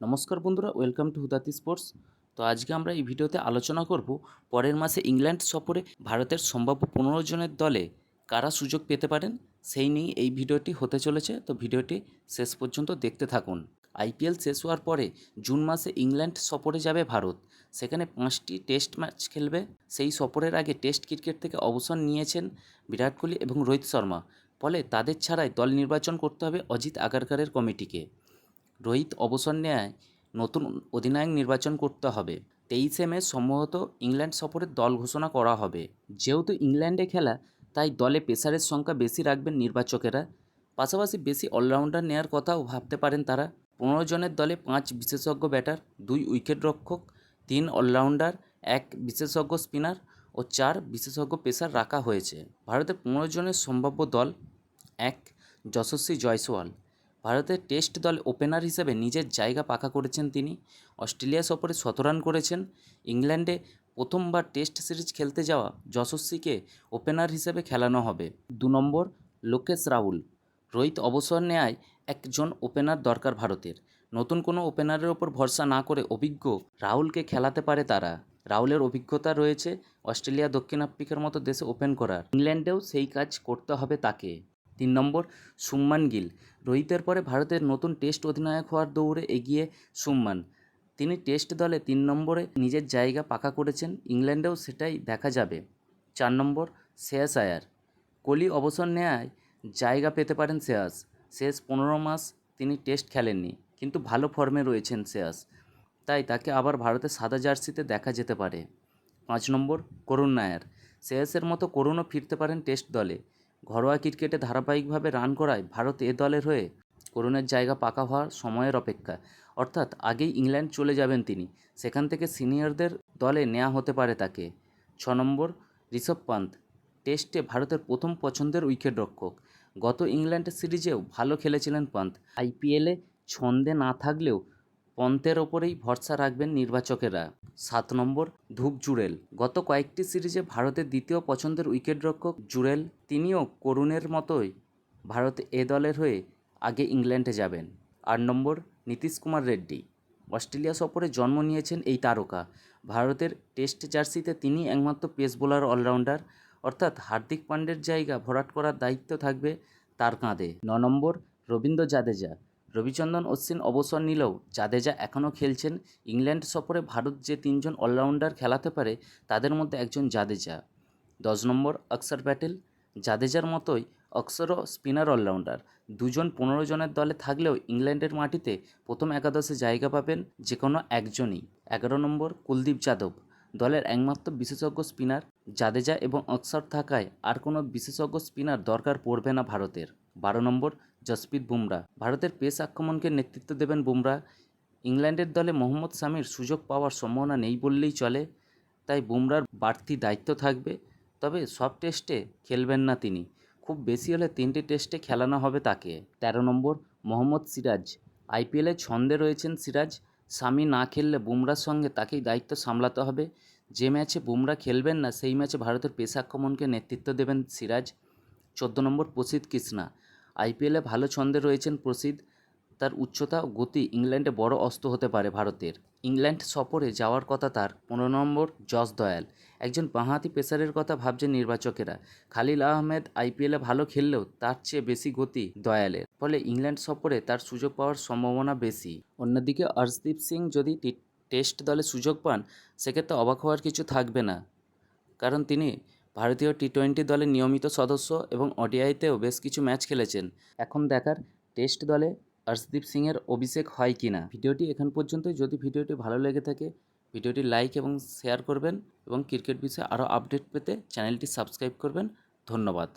নমস্কার বন্ধুরা, welcome to হুদাতি sports. তো আজকে আমরা এই ভিডিওতে আলোচনা করব পরের মাসে ইংল্যান্ড সফরে ভারতের সম্ভাব্য 15 জনের দলে কারা সুযোগ পেতে পারেন সেই নিয়ে এই ভিডিওটি হতে চলেছে। তো ভিডিওটি শেষ পর্যন্ত দেখতে থাকুন। আইপিএল শেষ হওয়ার পরে জুন মাসে ইংল্যান্ড সফরে যাবে ভারত। সেখানে 5টি টেস্ট ম্যাচ খেলবে। সেই সফরের আগে টেস্ট ক্রিকেট থেকে অবসর নিয়েছেন বিরাট কোহলি এবং রোহিত শর্মা। ফলে তাদের ছাড়াই দল নির্বাচন করতে হবে অজিত আগারকারের কমিটিকে। রোহিত অবসর নেয় নতুন অধিনায়ক নির্বাচন করতে হবে। 23শে মে সম্ভবত ইংল্যান্ড সফরের দল ঘোষণা করা হবে। যেহেতু ইংল্যান্ডে খেলা, তাই দলে পেসারের সংখ্যা বেশি রাখবেন নির্বাচকেরা। পাশাপাশি বেশি অলরাউন্ডার নেওয়ার কথাও ভাবতে পারেন তারা। 15 জনের দলে 5 বিশেষজ্ঞ ব্যাটার, 2 উইকেটরক্ষক, 3 অলরাউন্ডার, 1 বিশেষজ্ঞ স্পিনার ও 4 বিশেষজ্ঞ পেসার রাখা হয়েছে। ভারতের 15 জনের সম্ভাব্য দল: 1. যশস্বী জয়সওয়াল। ভারতের টেস্ট দলে ওপেনার হিসেবে নিজের জায়গা পাকা করেছেন তিনি। অস্ট্রেলিয়া সফরে 17 রান করেছেন। ইংল্যান্ডে প্রথমবার টেস্ট সিরিজ খেলতে যাওয়া যশস্বীকে ওপেনার হিসেবে খেলানো হবে। 2 নম্বর লোকেশ রাহুল। রোহিত অবসর নেয় একজন ওপেনার দরকার ভারতের। নতুন কোনো ওপেনারের ওপর ভরসা না করে অভিজ্ঞ রাহুলকে খেলাতে পারে তারা। রাহুলের অভিজ্ঞতা রয়েছে অস্ট্রেলিয়া, দক্ষিণ আফ্রিকার মতো দেশে ওপেন করার। ইংল্যান্ডেও সেই কাজ করতে হবে তাকে। 3 নম্বর শুভমান গিল। রোহিতের পরে ভারতের নতুন টেস্ট অধিনায়ক হওয়ার দৌড়ে এগিয়ে শুভমান। তিনি টেস্ট দলে 3 নম্বরে নিজের জায়গা পাকা করেছেন। ইংল্যান্ডেও সেটাই দেখা যাবে। 4 নম্বর শ্রেয়াস আয়ার। কোহলি অবসর নেওয়ায় জায়গা পেতে পারেন শ্রেয়াস। শেষ 15 মাস তিনি টেস্ট খেলেননি, কিন্তু ভালো ফর্মে রয়েছেন শ্রেয়াস, তাই তাকে আবার ভারতের সাদা জার্সিতে দেখা যেতে পারে। 5 নম্বর করুণ নায়ার। শ্রেয়াসের মতো করুণও ফিরতে পারেন টেস্ট দলে। ঘরোয়া ক্রিকেটে ধারাবাহিকভাবে রান করায় ভারত এ দলের হয়ে করুণের জায়গা পাকা হওয়ার সময়ের অপেক্ষা, অর্থাৎ আগেই ইংল্যান্ড চলে যাবেন তিনি। সেখান থেকে সিনিয়রদের দলে নেওয়া হতে পারে তাকে। 6 নম্বর ঋষভ পান্ত। টেস্টে ভারতের প্রথম পছন্দের উইকেটরক্ষক। গত ইংল্যান্ড সিরিজেও ভালো খেলেছিলেন পান্ত। আইপিএলে ছন্দে না থাকলেও পন্তের ওপরেই ভরসা রাখবেন নির্বাচকেরা। 7 নম্বর ধ্রুব জুরেল। গত কয়েকটি সিরিজে ভারতের দ্বিতীয় পছন্দের উইকেটরক্ষক জুরেল। তিনিও করুণের মতোই ভারত এ দলের হয়ে আগে ইংল্যান্ডে যাবেন। 8 নম্বর নীতিশ কুমার রেড্ডি। অস্ট্রেলিয়া সফরে জন্ম নিয়েছেন এই তারকা। ভারতের টেস্ট জার্সিতে তিনি একমাত্র পেস বোলার অলরাউন্ডার, অর্থাৎ হার্দিক পান্ডের জায়গা ভরাট করার দায়িত্ব থাকবে তার কাঁধে। 9 নম্বর রবীন্দ্র জাদেজা। রবিচন্দ্রন অশ্বিন অবসর নিলেও জাদেজা এখনও খেলছেন। ইংল্যান্ড সফরে ভারত যে 3 জন অলরাউন্ডার খেলাতে পারে তাদের মধ্যে একজন জাদেজা। 10 নম্বর অক্ষর প্যাটেল। জাদেজার মতোই অক্ষরও স্পিনার অলরাউন্ডার। দুজন 15 জনের দলে থাকলেও ইংল্যান্ডের মাটিতে প্রথম একাদশে জায়গা পাবেন যে কোনো একজনই। 11 নম্বর কুলদীপ যাদব। দলের একমাত্র বিশেষজ্ঞ স্পিনার। জাদেজা এবং অক্ষর থাকায় আর কোনো বিশেষজ্ঞ স্পিনার দরকার পড়বে না ভারতের। 12 নম্বর জসপ্রীত বুমরা। ভারতের পেস আক্রমণকে নেতৃত্ব দেবেন বুমরা। ইংল্যান্ডের দলে মোহাম্মদ শামির সুযোগ পাওয়ার সম্ভাবনা নেই বললেই চলে, তাই বুমরার বাড়তি দায়িত্ব থাকবে। তবে সব টেস্টে খেলবেন না তিনি, খুব বেশি হলে 3টি টেস্টে খেলানো হবে তাকে। 13 নম্বর মোহাম্মদ সিরাজ। আইপিএলে ছন্দে রয়েছেন সিরাজ। শামি না খেললে বুমরার সঙ্গে তাকেই দায়িত্ব সামলাতে হবে। যে ম্যাচে বুমরা খেলবেন না সেই ম্যাচে ভারতের পেস আক্রমণকে নেতৃত্ব দেবেন সিরাজ। 14 নম্বর প্রসিদ্ধ কৃষ্ণা। আইপিএলে ভালো ছন্দে রয়েছেন প্রসিদ্ধ। তার উচ্চতা ও গতি ইংল্যান্ডে বড় অস্ত্র হতে পারে ভারতের। ইংল্যান্ড সফরে যাওয়ার কথা তার। 15 নম্বর জস দয়াল। একজন বাঁহাতি পেসারের কথা ভাবছেন নির্বাচকেরা। খালিল আহমেদ আইপিএলে ভালো খেললেও তার চেয়ে বেশি গতি দয়ালের, ফলে ইংল্যান্ড সফরে তার সুযোগ পাওয়ার সম্ভাবনা বেশি। অন্যদিকে অর্শদীপ সিং যদি টেস্ট দলে সুযোগ পান, সেক্ষেত্রে অবাক হওয়ার কিছু থাকবে না, কারণ তিনি ভারতীয় টি-20 দলের নিয়মিত সদস্য এবং ওডিআইতেও বেশ কিছু ম্যাচ খেলেছেন। এখন দেখার টেস্ট দলে অর্শদীপ সিংয়ের অভিষেক হয় কি না। ভিডিওটি এখান পর্যন্তই। যদি ভিডিওটি ভালো লেগে থাকে ভিডিওটি লাইক এবং শেয়ার করবেন এবং ক্রিকেট বিষয়ে আরও আপডেট পেতে চ্যানেলটি সাবস্ক্রাইব করবেন। ধন্যবাদ।